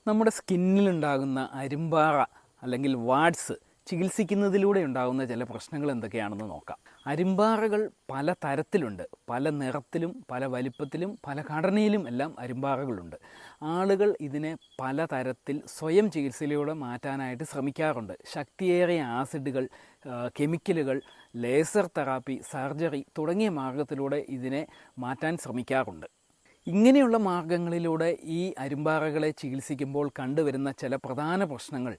നമ്മുടെ സ്കിന്നിലുണ്ടാകുന്ന അരിമ്പാറ അല്ലെങ്കിൽ വാട്സ് ചികിത്സിക്കുന്നതിലൂടെ ഉണ്ടാകുന്ന ചില പ്രശ്നങ്ങൾ എന്തൊക്കെയാണെന്ന് നോക്കാം. അരിമ്പാറകൾ പല തരത്തിലുണ്ട്. പല നിറത്തിലും പല വലിപ്പത്തിലും പല ഘടനയിലും എല്ലാം അരിമ്പാറകളുണ്ട്. ആളുകൾ ഇതിനെ പല തരത്തിൽ സ്വയം ചികിത്സയിലൂടെ മാറ്റാനായിട്ട് ശ്രമിക്കാറുണ്ട്. ശക്തിയേറിയ ആസിഡുകൾ, കെമിക്കലുകൾ, ലേസർ തെറാപ്പി, സർജറി തുടങ്ങിയ മാർഗത്തിലൂടെ ഇതിനെ മാറ്റാൻ ശ്രമിക്കാറുണ്ട്. ഇങ്ങനെയുള്ള മാർഗങ്ങളിലൂടെ ഈ അരിമ്പാറകളെ ചികിത്സിക്കുമ്പോൾ കണ്ടുവരുന്ന ചില പ്രധാന പ്രശ്നങ്ങൾ,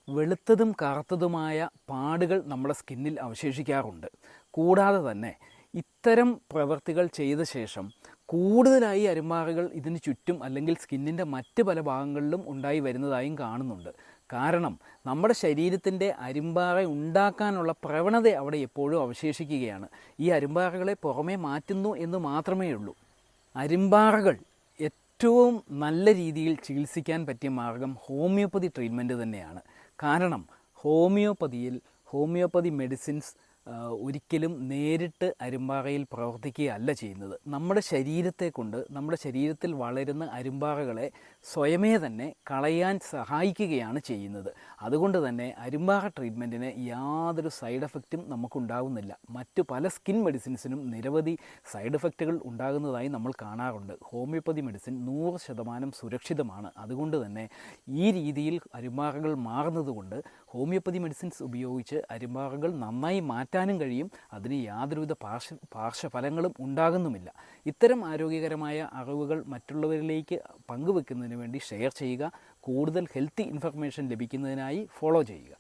വെളുത്തതും കറുത്തതുമായ പാടുകൾ നമ്മുടെ സ്കിന്നിൽ അവശേഷിക്കാറുണ്ട്. കൂടാതെ തന്നെ ഇത്തരം പ്രവൃത്തികൾ ചെയ്ത ശേഷം കൂടുതലായി അരിമ്പാറകൾ ഇതിന് ചുറ്റും അല്ലെങ്കിൽ സ്കിന്നിൻ്റെ മറ്റ് പല ഭാഗങ്ങളിലും ഉണ്ടായി വരുന്നതായും കാണുന്നുണ്ട്. കാരണം നമ്മുടെ ശരീരത്തിൻ്റെ അരിമ്പാറ ഉണ്ടാക്കാനുള്ള പ്രവണത അവിടെ എപ്പോഴും അവശേഷിക്കുകയാണ്. ഈ അരിമ്പാറകളെ പുറമേ മാറ്റുന്നു എന്ന് മാത്രമേ ഉള്ളൂ. അരിമ്പാറകൾ ഏറ്റവും നല്ല രീതിയിൽ ചികിത്സിക്കാൻ പറ്റിയ മാർഗം ഹോമിയോപ്പതി ട്രീറ്റ്മെൻറ്റ് തന്നെയാണ്. കാരണം ഹോമിയോപ്പതി മെഡിസിൻസ് ഒരിക്കലും നേരിട്ട് അരിമ്പാറയിൽ പ്രവർത്തിക്കുകയല്ല ചെയ്യുന്നത്. നമ്മുടെ ശരീരത്തെ കൊണ്ട് നമ്മുടെ ശരീരത്തിൽ വളരുന്ന അരിമ്പാറകളെ സ്വയമേ തന്നെ കളയാൻ സഹായിക്കുകയാണ് ചെയ്യുന്നത്. അതുകൊണ്ട് തന്നെ അരിമ്പാറ ട്രീറ്റ്മെൻറ്റിന് യാതൊരു സൈഡ് എഫക്റ്റും നമുക്കുണ്ടാകുന്നില്ല. മറ്റു പല സ്കിൻ മെഡിസിൻസിനും നിരവധി സൈഡ് എഫക്റ്റുകൾ ഉണ്ടാകുന്നതായി നമ്മൾ കാണാറുണ്ട്. ഹോമിയോപ്പതി മെഡിസിൻ 100% സുരക്ഷിതമാണ്. അതുകൊണ്ട് തന്നെ ഈ രീതിയിൽ അരിമ്പാറകൾ മാറുന്നതുകൊണ്ട് ഹോമിയോപ്പതി മെഡിസിൻസ് ഉപയോഗിച്ച് അരിമ്പാറകൾ നന്നായി മാറ്റാനും കഴിയും. അതിന് യാതൊരുവിധ പാർശ്വഫലങ്ങളും ഉണ്ടാകുന്നുമില്ല. ഇത്തരം ആരോഗ്യകരമായ അറിവുകൾ മറ്റുള്ളവരിലേക്ക് പങ്കുവെക്കുന്നതിന് വേണ്ടി ഷെയർ ചെയ്യുക. കൂടുതൽ ഹെൽത്തി ഇൻഫർമേഷൻ ലഭിക്കുന്നതിനായി ഫോളോ ചെയ്യുക.